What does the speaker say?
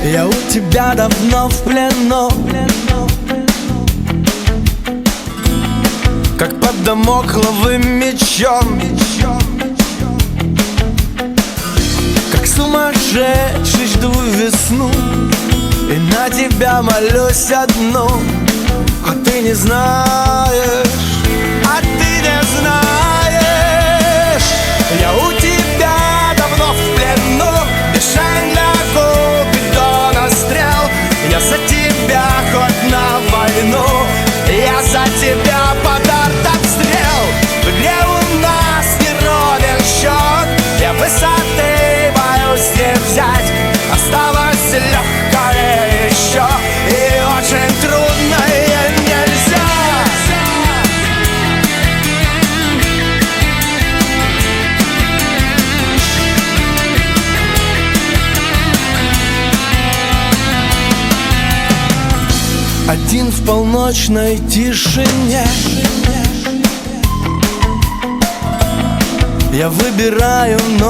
Я у тебя давно в плену, как под дамокловым мечом, как сумасшедший жду весну, и на тебя молюсь одну. А ты не знаешь, а ты не знаешь, я у тебя давно в плену, мишень для купидона стрел. Я за тебя хоть на войну, я за тебя под артобстрел. В игре у нас не ровен счет, я высоты боюсь не взять. Осталось легкое еще, и очень трудное нельзя. Один в полночной тишине я выбираю